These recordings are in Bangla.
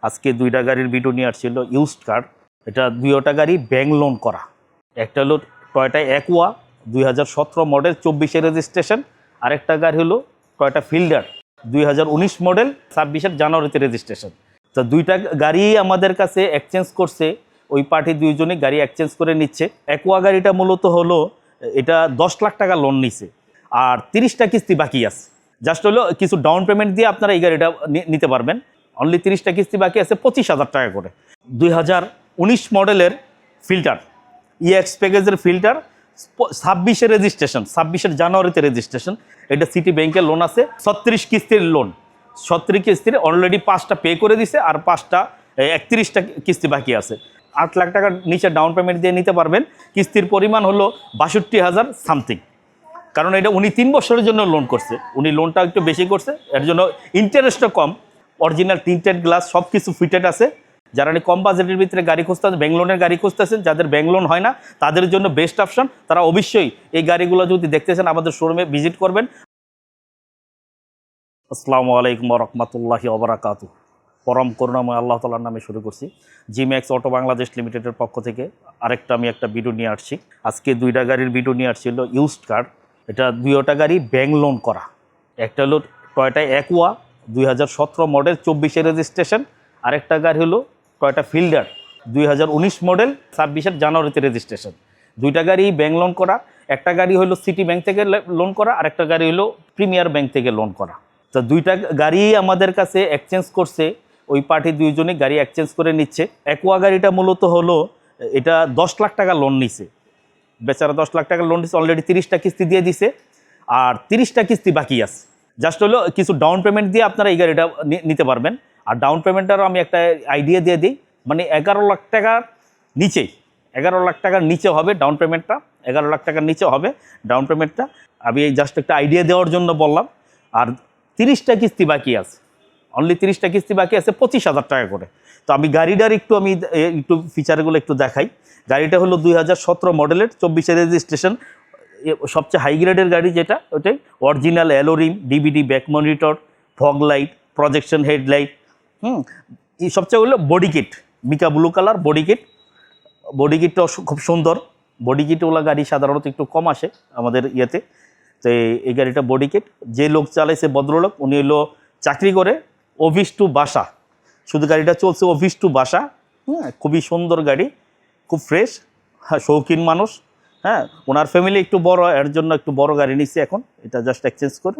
আজকে দুইটা গাড়ির ভিডিও নিয়ে আসছিল ইউজড কার। এটা দুইটা গাড়ি ব্যাংক লোন করা। একটা হলো টয়োটা অ্যাকুয়া 2017 মডেল 24-এর রেজিস্ট্রেশন, আরেকটা গাড়ি হলো টয়োটা ফিল্ডার 2019 মডেল 26-এর জানুয়ারিতে রেজিস্ট্রেশন। তো দুইটা গাড়ি আমাদের কাছে এক্সচেঞ্জ করছে, ওই পার্টি দুইজনে গাড়ি এক্সচেঞ্জ করে নিচ্ছে। অ্যাকুয়া গাড়িটা মূলত হলো এটা 10 লাখ টাকা লোন নিছে আর 30টা কিস্তি বাকি আছে। জাস্ট হলো কিছু ডাউন পেমেন্ট দিয়ে আপনারা এই গাড়িটা নিতে পারবেন। অনলি 30টা কিস্তি বাকি আছে 25,000 টাকা করে। 2019 মডেলের ফিল্টার, ইএক্স প্যাকেজের ফিল্টার, 26-এর রেজিস্ট্রেশন, 26-এর জানুয়ারিতে রেজিস্ট্রেশন। এটা সিটি ব্যাংকের লোন আছে, 36 কিস্তির লোন। 36 কিস্তির অলরেডি 5টা পে করে দিছে আর 5টা 31টা কিস্তি বাকি আছে। 8 লাখ টাকার নিচে ডাউন পেমেন্ট দিয়ে নিতে পারবেন। কিস্তির পরিমাণ হলো 62,000 সামথিং। কারণ এটা উনি 3 বছরের জন্য লোন করছে, উনি লোনটা একটু বেশি করছে, এর জন্য ইন্টারেস্টও কম। অরিজিনাল টিন্টেড গ্লাস সব কিছু ফিটেড আছে। যারা কম বাজেটের ভিতরে গাড়ি খুঁজতেছেন, ব্যাংক লোনের গাড়ি খুঁজতেছেন, যাদের ব্যাংক লোন হয় না তাদের জন্য বেস্ট অপশন। তারা অবশ্যই এই গাড়িগুলো যদি দেখতে চান আমাদের শোরুমে ভিজিট করবেন। আসসালামু আলাইকুম ওয়া রাহমাতুল্লাহি ওয়া বারাকাতুহু। পরম করুণাময় আল্লাহ তাআলার নামে শুরু করছি। জিম্যাক্স অটো বাংলাদেশ লিমিটেডের পক্ষ থেকে আমি একটা ভিডিও নিয়ে আসছি। আজকে দুইটা গাড়ির ভিডিও নিয়ে আসছিল ইউজড কার। এটা দুইটা গাড়ি ব্যাংক লোন করা। একটা হলো টয়োটা অ্যাকুয়া 2017 মডেল 24-এর রেজিস্ট্রেশন, আরেকটা গাড়ি হলো টয়োটা ফিল্ডার 2019 মডেল 26-এর জানুয়ারিতে রেজিস্ট্রেশন। দুইটা গাড়ি ব্যাংক লোন করা। একটা গাড়ি হলো সিটি ব্যাংক থেকে লোন করা, আরেকটা গাড়ি হলো প্রিমিয়ার ব্যাংক থেকে লোন করা। তো দুইটা গাড়ি আমাদের কাছে এক্সচেঞ্জ করছে, ওই পার্টি দুইজনে গাড়ি এক্সচেঞ্জ করে নিচ্ছে। অ্যাকুয়া গাড়িটা মূলত হলো এটা 10 লাখ টাকা লোন নিছে, বেচারা 10 লাখ টাকা লোন দিচ্ছে, অলরেডি 30টা কিস্তি দিয়ে দিছে আর 30টা কিস্তি বাকি আছে। জাস্ট হলো কিছু ডাউন পেমেন্ট দিয়ে আপনারা এই গাড়িটা নিতে পারবেন। আর ডাউন পেমেন্টটারও আমি একটা আইডিয়া দিয়ে দিই, মানে 11 লাখ টাকার নিচেই, 11 লাখ টাকার নিচে হবে ডাউন পেমেন্টটা, 11 লাখ টাকার নিচে হবে ডাউন পেমেন্টটা। আমি এই জাস্ট একটা আইডিয়া দেওয়ার জন্য বললাম। আর 30টা কিস্তি বাকি আছে, অনলি 30টা কিস্তি বাকি আছে 25,000 টাকা করে। তো আমি গাড়িটার একটু ফিচারগুলো একটু দেখাই। গাড়িটা হলো 2017 মডেলের 24-এর রেজিস্ট্রেশন, সবচেয়ে হাই গ্রেডের গাড়ি যেটা, ওটাই original alloy rim, DVD back monitor, fog light, projection headlight. এই সবচেয়ে হলো body kit, mica blue colour body kit. Body কিটটাও খুব সুন্দর। বডি কিটওয়ালা গাড়ি সাধারণত একটু কম আসে আমাদের ইয়েতে। তো এই গাড়িটা বডি কিট। যে লোক চালাইছে ভদ্রলোক, উনি হলো চাকরি করে, অফিস টু বাসা, শুধু গাড়িটা চলছে অফিস টু বাসা। খুবই সুন্দর গাড়ি, খুব ফ্রেশ, শৌখিন মানুষ। ওনার ফ্যামিলি একটু বড়, এর জন্য একটু বড় গাড়ি নিচ্ছে এখন, এটা জাস্ট এক্সচেঞ্জ করে।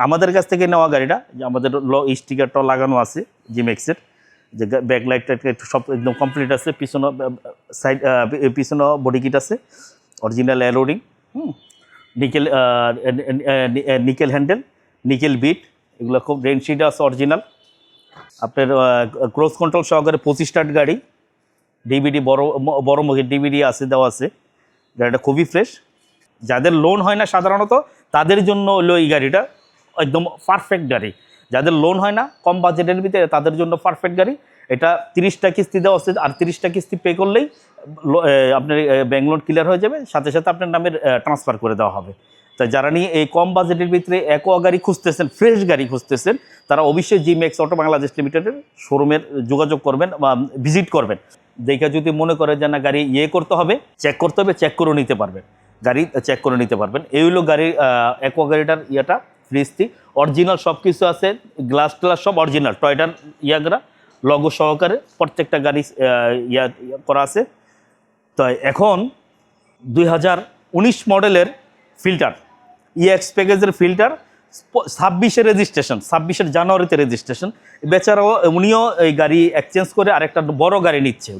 আমাদের কাছ থেকে নেওয়া গাড়িটা, যে আমাদের স্টিকারটাও লাগানো আছে জিম্যাক্সের, যে ব্যাকলাইটটা একটু সব একদম কমপ্লিট আছে, পিছনে সাইড পিছনে বডি কিট আছে, original alloy ring, nickel handle, nickel bit, এগুলো খুব রেনশিট আছে অরিজিনাল। আপনার ক্রুজ কন্ট্রোল সহকারে 25 গাড়ি, ডিভিডি বড় মুখের ডিভিডি আছে, দেওয়া আছে। গাড়িটা খুবই ফ্রেশ। যাদের লোন হয় না সাধারণত তাদের জন্য হলো এই গাড়িটা একদম পারফেক্ট গাড়ি। যাদের লোন হয় না কম বাজেটের ভিতরে তাদের জন্য পারফেক্ট গাড়ি। এটা 30টা কিস্তি দেওয়া আছে, আর 30টা কিস্তি পে করলেই আপনার ব্যাংক লোন ক্লিয়ার হয়ে যাবে, সাথে সাথে আপনার নামে ট্রান্সফার করে দেওয়া হবে। তাই যারা নিয়ে এই কম বাজেটের ভিতরে অ্যাকোয়া গাড়ি খুঁজতেছেন, ফ্রেশ গাড়ি খুঁজতেছেন, তারা অবশ্যই জিম্যাক্স অটো বাংলাদেশ লিমিটেডের শোরুমের যোগাযোগ করবেন বা ভিজিট করবেন। দেখে যদি মনে করে যে না গাড়ি করতে হবে, চেক করতে হবে, চেক করে নিতে পারবেন, গাড়ি চেক করে নিতে পারবেন। এই হলো গাড়ির অ্যাকোয়া গাড়িটার ফ্রিজটি অরিজিনাল সব কিছু আছে, গ্লাস ট্লাস সব অরিজিনাল, টয়টার লগো সহকারে প্রত্যেকটা গাড়ি করা আছে। তো এখন 2019 মডেলের ফিল্টার, ইএক্স প্যাকেজের ফিল্টার, 26-এর রেজিস্ট্রেশন, 26-এর জানুয়ারিতে রেজিস্ট্রেশন। বেচারাও উনিও এই গাড়ি এক্সচেঞ্জ করে আরেকটা বড় গাড়ি নিচ্ছে।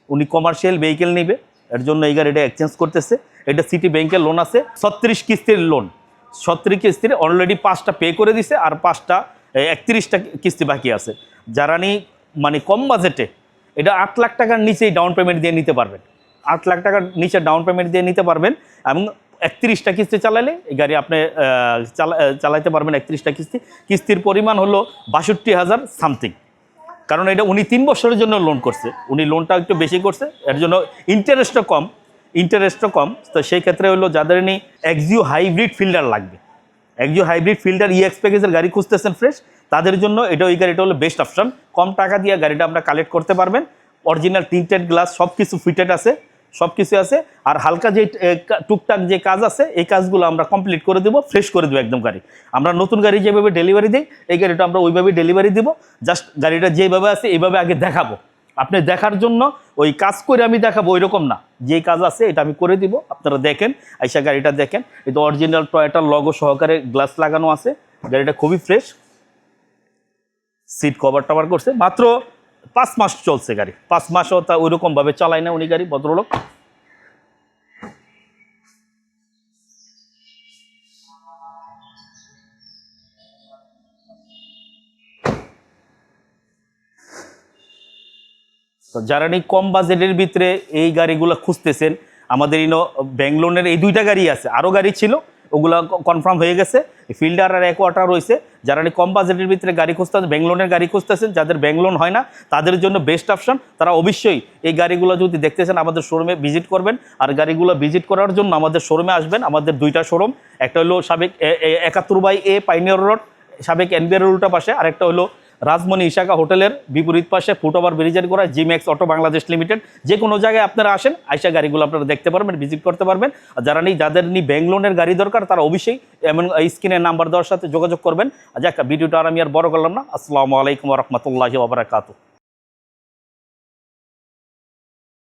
উনি কমার্শিয়াল ভেহিকেল নেবে, এর জন্য এই গাড়িটা এক্সচেঞ্জ করতেছে। এটা সিটি ব্যাংকের লোন আছে, 36 কিস্তির লোন। 36 কিস্তির অলরেডি 5টা পে করে দিছে আর 5টা 31টা কিস্তি বাকি আছে। যারা মানে কম বাজেটে, এটা 8 লাখ টাকার নিচেই ডাউন পেমেন্ট দিয়ে নিতে পারবেন। 8 লাখ টাকার নিচে ডাউন পেমেন্ট দিয়ে নিতে পারবেন এবং 31টা কিস্তি চালালে এই গাড়ি আপনি চালাইতে পারবেন। 31টা কিস্তির পরিমাণ হলো 62,000 সামথিং। কারণ এটা উনি 3 বছরের জন্য লোন করছে, উনি লোনটা একটু বেশি করছে, এর জন্য ইন্টারেস্টও কম। তো সেই ক্ষেত্রে হলো যাদের এক্সিও হাইব্রিড ফিল্ডার লাগবে, এক্সিও হাইব্রিড ফিল্ডার ইএক্স প্যাকেজের গাড়ি খুঁজতেছেন ফ্রেশ, তাদের জন্য ওই গাড়িটা হলো বেস্ট অপশন। কম টাকা দিয়ে গাড়িটা আপনারা কালেক্ট করতে পারবেন। অরিজিনাল টিন্টেড গ্লাস সব কিছু ফিটেড আছে, সব কিছু আছে। আর হালকা যে টুকটাক যে কাজ আছে এই কাজগুলো আমরা কমপ্লিট করে দেবো, ফ্রেশ করে দেবো একদম গাড়ি। আমরা নতুন গাড়ি যেভাবে ডেলিভারি দিই এই গাড়িটা আমরা ওইভাবেই ডেলিভারি দিব। জাস্ট গাড়িটা যেভাবে আছে এইভাবে আগে দেখাবো, আপনি দেখার জন্য ওই কাজ করে আমি দেখাবো ওই রকম না, যে কাজ আছে এটা আমি করে দিব। আপনারা দেখেন, আইসা গাড়িটা দেখেন, এটা অরিজিনাল টয়োটার লগো সহকারে গ্লাস লাগানো আছে। গাড়িটা খুবই ফ্রেশ, সিট কভার টভার করছে। মাত্র 5 মাস চলছে গাড়ি, 5 মাসও তা ওই রকমভাবে চালায় না উনি গাড়ি, ভদ্রলোক। তো যারা নাকি কম বাজেটের ভিতরে এই গাড়িগুলো খুঁজতেছেন, আমাদের ব্যাঙ্গলোরের এই 2টা গাড়ি আছে, আরও গাড়ি ছিল ওগুলো কনফার্ম হয়ে গেছে। ফিল্ডার আর অ্যাকোয়াটা রয়েছে। যারা নাকি কম বাজেটের ভিতরে গাড়ি খুঁজতেছেন, ব্যাঙ্গলোরের গাড়ি খুঁজতেছেন, যাদের ব্যাঙ্গলোর হয় না তাদের জন্য বেস্ট অপশন। তারা অবশ্যই এই গাড়িগুলো যদি দেখতেছেন আমাদের শোরুমে ভিজিট করবেন। আর গাড়িগুলো ভিজিট করার জন্য আমাদের শোরুমে আসবেন। আমাদের 2টা শোরুম, একটা হলো সাবেক 71/A পাইনিয়র রোড, সাবেক এনবিআর উল্টা পাশে, আরেকটা হলো রাজমণি ইশাকা হোটেলের বিপরীত পাশে ফুটওভার ব্রিজের গোড়ায় জিম্যাক্স অটো বাংলাদেশ লিমিটেড। যে কোনো জায়গায় আপনারা আসেন, আইসা গাড়িগুলো আপনারা দেখতে পারবেন, ভিজিট করতে পারবেন। আর যাদের ব্যাঙ্গলোরের গাড়ি দরকার তারা অবশ্যই এমন স্ক্রিনের নাম্বার দেওয়ার সাথে যোগাযোগ করবেন। যাক, ভিডিওটা আর আমি আর বড় করলাম না। আসসালামু আলাইকুম ওয়া রাহমাতুল্লাহি ওয়া বারাকাতুহু।